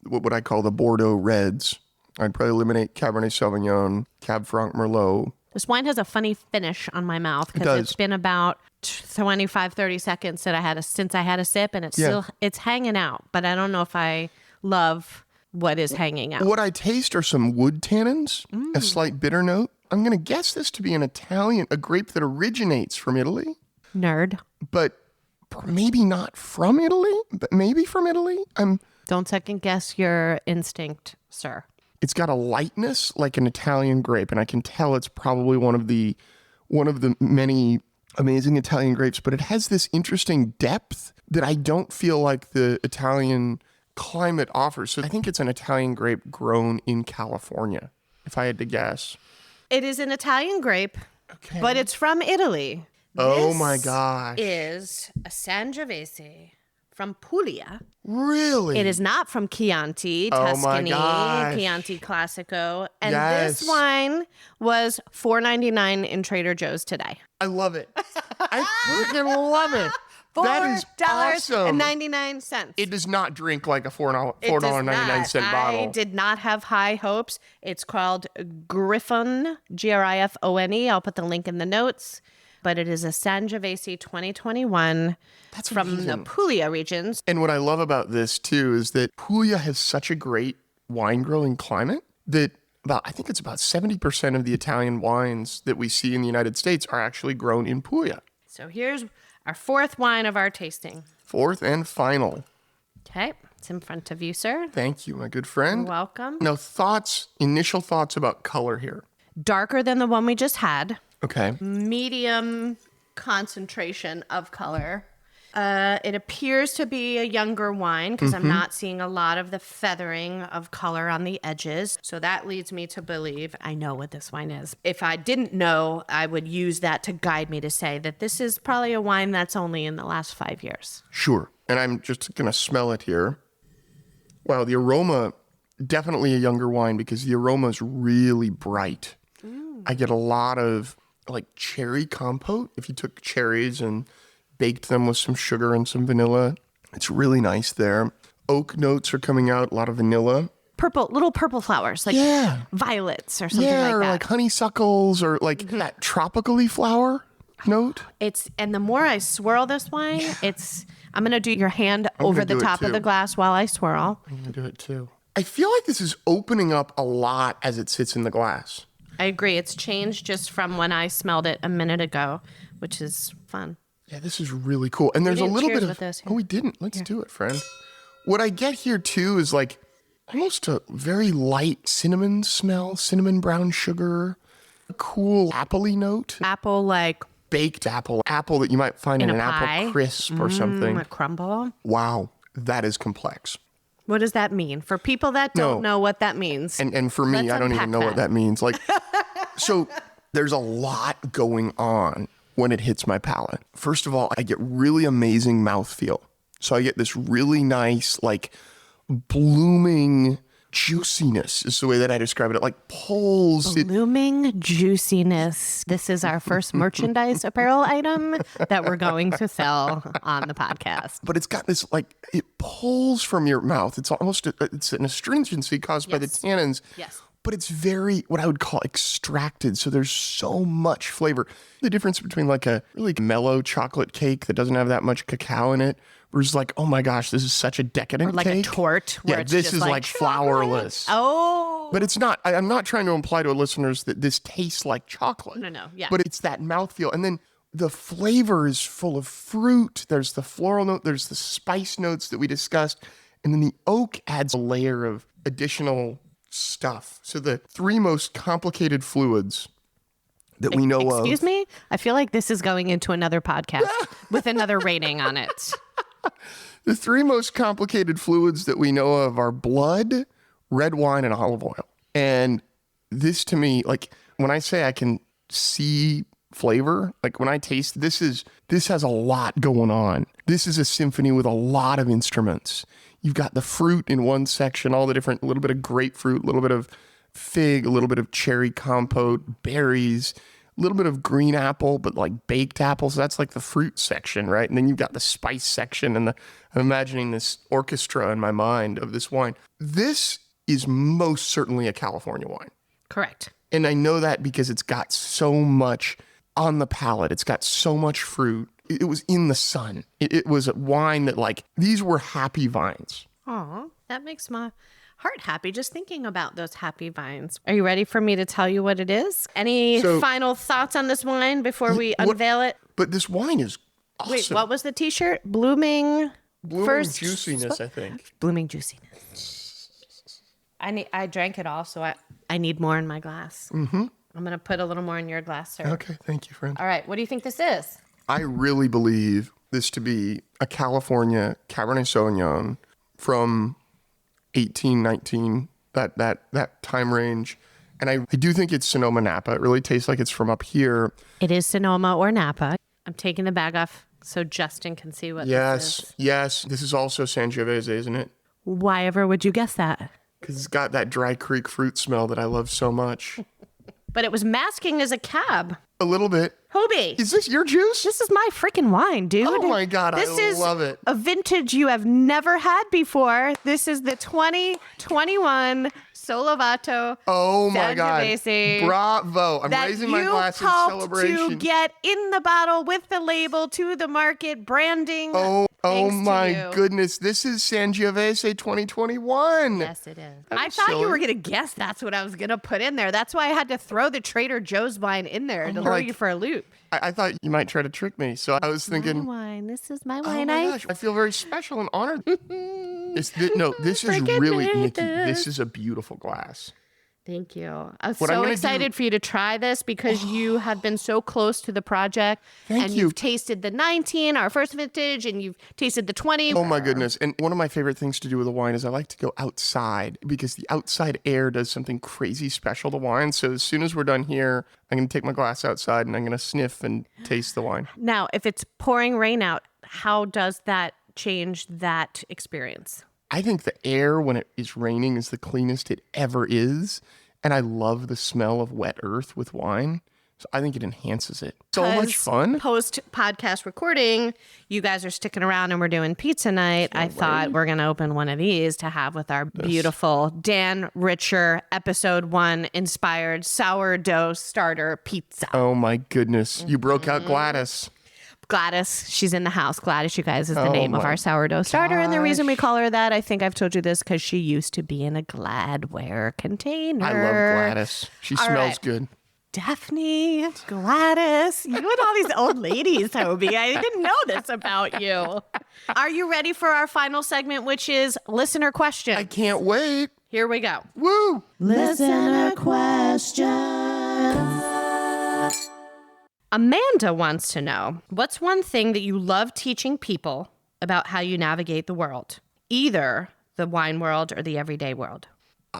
what I call the Bordeaux Reds. I'd probably eliminate Cabernet Sauvignon, Cab Franc Merlot. This wine has a funny finish on my mouth because it's been about 25, 30 seconds that since I had a sip, and it's hanging out. But I don't know if I love what is hanging out. What I taste are some wood tannins, a slight bitter note. I'm going to guess this to be a grape that originates from Italy. Nerd. But maybe not from Italy, but maybe from Italy. Don't second guess your instinct, sir. It's got a lightness like an Italian grape, and I can tell it's probably one of the many amazing Italian grapes, but it has this interesting depth that I don't feel like the Italian climate offers. So I think it's an Italian grape grown in California, if I had to guess. It is an Italian grape, but it's from Italy. Oh my gosh. Is a Sangiovese from Puglia. Really? It is not from Chianti, Oh Tuscany, my gosh. Chianti Classico. And Yes. this wine was $4.99 in Trader Joe's today. I love it. I freaking love it. That is awesome. $4.99. It does not drink like a $4.99 I bottle. did not have high hopes. It's called Griffon, Grifone. I'll put the link in the notes. But it is a Sangiovese 2021 from amazing. the Puglia regions. And what I love about this too is that Puglia has such a great wine growing climate that I think it's about 70% of the Italian wines that we see in the United States are actually grown in Puglia. So here's our 4th wine of our tasting. 4th and final. Okay, it's in front of you, sir. Thank you, my good friend. You're welcome. Now, initial thoughts about color here. Darker than the one we just had. Okay. Medium concentration of color. It appears to be a younger wine because I'm not seeing a lot of the feathering of color on the edges. So that leads me to believe I know what this wine is. If I didn't know, I would use that to guide me to say that this is probably a wine that's only in the last 5 years. Sure. And I'm just going to smell it here. Wow, the aroma, definitely a younger wine because the aroma is really bright. I get a lot of like cherry compote. If you took cherries and baked them with some sugar and some vanilla, it's really nice there. Oak notes are coming out, a lot of vanilla. Little purple flowers, like violets or something like or that. like honeysuckles or like that tropically flower note. And the more I swirl this wine, I'm going to do your hand over the top of the glass while I swirl. I'm going to do it too. I feel like this is opening up a lot as it sits in the glass. I agree. It's changed just from when I smelled it a minute ago, which is fun. Yeah, this is really cool. And there's a little bit of... This. Oh, we didn't. Let's do it, friend. What I get here too is like almost a very light cinnamon smell, cinnamon brown sugar, a cool apple-y note. Apple, like... Baked apple that you might find in an apple crisp or something. A crumble. Wow, that is complex. What does that mean? For people that don't know what that means. And for me, I don't even know what that means. Like, so there's a lot going on when it hits my palate. First of all, I get really amazing mouthfeel. So I get this really nice, like, blooming juiciness is the way that I describe it. It like pulls. Blooming juiciness. This is our first merchandise apparel item that we're going to sell on the podcast. But it's got this, like, it pulls from your mouth. It's almost, it's an astringency caused by the tannins. Yes. But it's very, what I would call extracted. So there's so much flavor. The difference between like a really mellow chocolate cake that doesn't have that much cacao in it versus like, oh my gosh, this is such a decadent or like cake. A torte. Where it's this just is like flourless. Oh. But it's not, I'm not trying to imply to listeners that this tastes like chocolate. No, yeah. But it's that mouthfeel. And then the flavor is full of fruit. There's the floral note. There's the spice notes that we discussed. And then the oak adds a layer of additional stuff. So the three most complicated fluids that we know of. Excuse me? I feel like this is going into another podcast with another rating on it. The three most complicated fluids that we know of are blood, red wine, and olive oil. And this to me, like when I say I can see flavor, like when I taste, this has a lot going on. This is a symphony with a lot of instruments. You've got the fruit in one section, all the different, a little bit of grapefruit, a little bit of fig, a little bit of cherry compote, berries, a little bit of green apple, but like baked apples. So that's like the fruit section, right? And then you've got the spice section and I'm imagining this orchestra in my mind of this wine. This is most certainly a California wine. Correct. And I know that because it's got so much on the palate. It's got so much fruit. It was in the sun. It was a wine that like, these were happy vines. Aw, that makes my heart happy just thinking about those happy vines. Are you ready for me to tell you what it is? Any final thoughts on this wine before we unveil it? But this wine is awesome. Wait, what was the t-shirt? Blooming juiciness, I think. Blooming juiciness. I drank it all, so I need more in my glass. Mm-hmm. I'm going to put a little more in your glass, sir. Okay, thank you, friend. All right, what do you think this is? I really believe this to be a California Cabernet Sauvignon from 1819, that time range. And I do think it's Sonoma Napa. It really tastes like it's from up here. It is Sonoma or Napa. I'm taking the bag off so Justin can see what this is. Yes. This is also Sangiovese, isn't it? Why ever would you guess that? Because it's got that dry creek fruit smell that I love so much. But it was masking as a cab. A little bit. Hoby. Is this your juice? This is my freaking wine, dude. Oh my God, I love it. This is a vintage you have never had before. This is the 2021 Solovato. Oh my God. Sangiovese. Bravo. I'm raising my glass in celebration. To get in the bottle with the label to the market, branding. Oh my goodness. This is Sangiovese 2021. Yes, it is. I thought you were going to guess that's what I was going to put in there. That's why I had to throw the Trader Joe's wine in there to throw you for a loop. I thought you might try to trick me. So I was thinking. My wine. This is my Oh wine. my gosh. I feel very special and honored. This is really, Nikki, this is a beautiful glass. Thank you. I'm so excited for you to try this because you have been so close to the project. Thank you. You've tasted the 19, our first vintage, and you've tasted the 20. Oh my goodness. And one of my favorite things to do with a wine is I like to go outside because the outside air does something crazy special to wine. So as soon as we're done here, I'm going to take my glass outside and I'm going to sniff and taste the wine. Now, if it's pouring rain out, how does that change that experience? I think the air when it is raining is the cleanest it ever is. And I love the smell of wet earth with wine. So I think it enhances it. So much fun. Post-podcast recording, you guys are sticking around and we're doing pizza night. I thought we're going to open one of these to have with our beautiful Dan Richer episode 1 inspired sourdough starter pizza. Oh my goodness. You broke out Gladys. Gladys, she's in the house. Gladys, you guys, is the name of our sourdough starter. And the reason we call her that, I think I've told you this, because she used to be in a Gladware container. I love Gladys. She smells good. Daphne, Gladys, you and all these old ladies, Hoby. I didn't know this about you. Are you ready for our final segment, which is listener question? I can't wait. Here we go. Woo! Listener question. Amanda wants to know, what's one thing that you love teaching people about how you navigate the world, either the wine world or the everyday world?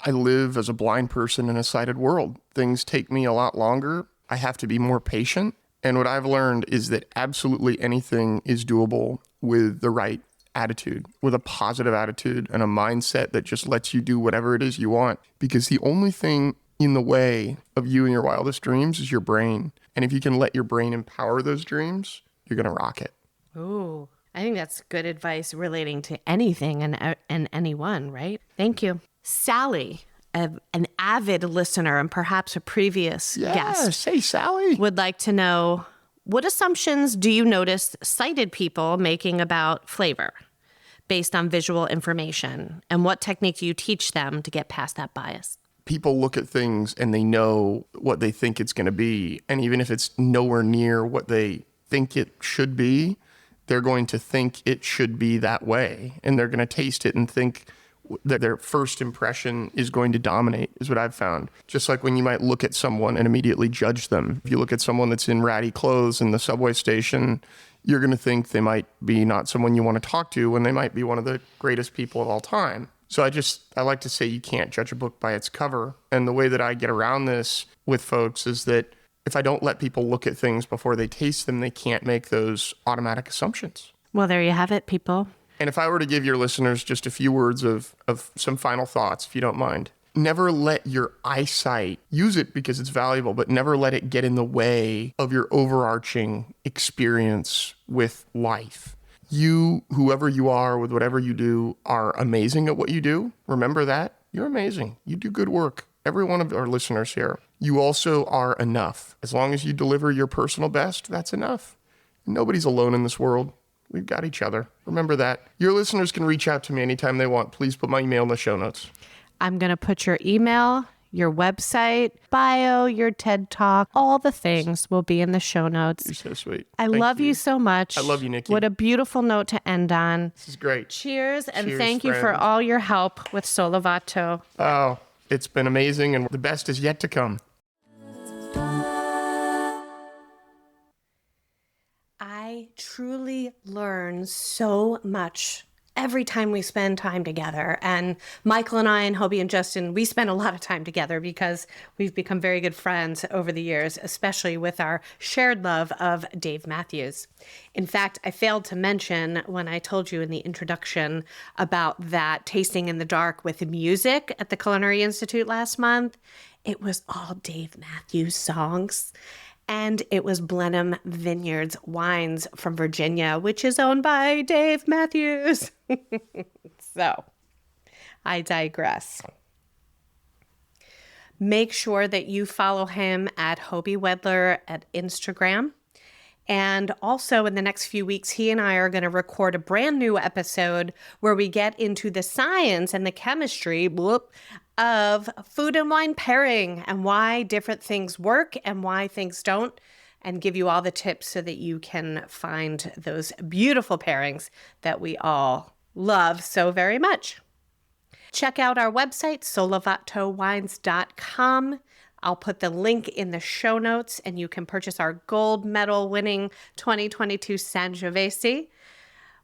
I live as a blind person in a sighted world. Things take me a lot longer. I have to be more patient. And what I've learned is that absolutely anything is doable with the right attitude, with a positive attitude and a mindset that just lets you do whatever it is you want. Because the only thing in the way of you and your wildest dreams is your brain. And if you can let your brain empower those dreams, you're going to rock it. Ooh, I think that's good advice relating to anything and anyone, right? Thank you. Sally, an avid listener and perhaps a previous guest. Hey, Sally. Would like to know, what assumptions do you notice sighted people making about flavor based on visual information? And what technique do you teach them to get past that bias? People look at things and they know what they think it's going to be. And even if it's nowhere near what they think it should be, they're going to think it should be that way. And they're going to taste it and think that their first impression is going to dominate, is what I've found. Just like when you might look at someone and immediately judge them. If you look at someone that's in ratty clothes in the subway station, you're going to think they might be not someone you want to talk to when they might be one of the greatest people of all time. So I like to say you can't judge a book by its cover. And the way that I get around this with folks is that if I don't let people look at things before they taste them, they can't make those automatic assumptions. Well, there you have it, people. And if I were to give your listeners just a few words of some final thoughts, if you don't mind, never let your eyesight, use it because it's valuable, but never let it get in the way of your overarching experience with life. You, whoever you are, with whatever you do, are amazing at what you do. Remember that. You're amazing. You do good work. Every one of our listeners here. You also are enough. As long as you deliver your personal best, that's enough. Nobody's alone in this world. We've got each other. Remember that. Your listeners can reach out to me anytime they want. Please put my email in the show notes. I'm going to put your email, your website, bio, your TED Talk, all the things will be in the show notes. You're so sweet. I love you so much. I love you, Nikki. What a beautiful note to end on. This is great. Cheers, and Cheers, thank you for all your help with Sollevato. Oh, it's been amazing, and the best is yet to come. I truly learn so much every time we spend time together. And Michael and I and Hoby and Justin, we spend a lot of time together because we've become very good friends over the years, especially with our shared love of Dave Matthews. In fact, I failed to mention when I told you in the introduction about that tasting in the dark with music at the Culinary Institute last month, it was all Dave Matthews songs. And it was Blenheim Vineyards Wines from Virginia, which is owned by Dave Matthews. So, I digress. Make sure that you follow him at Hoby Wedler at Instagram. And also in the next few weeks, he and I are going to record a brand new episode where we get into the science and the chemistry of food and wine pairing and why different things work and why things don't, and give you all the tips so that you can find those beautiful pairings that we all love so very much. Check out our website, sollevatowines.com. I'll put the link in the show notes, and you can purchase our gold medal winning 2022 Sangiovese.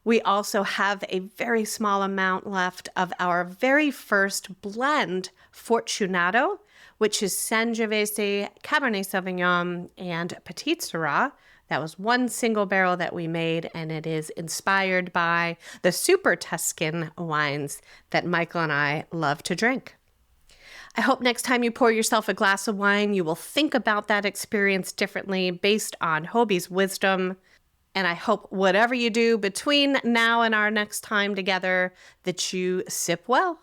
We also have a very small amount left of our very first blend, Fortunato, which is Sangiovese, Cabernet Sauvignon, and Petit Syrah That was one single barrel that we made, and it is inspired by the Super Tuscan wines that Michael and I love to drink. I hope next time you pour yourself a glass of wine, you will think about that experience differently based on Hoby's wisdom. And I hope whatever you do between now and our next time together, that you sip well.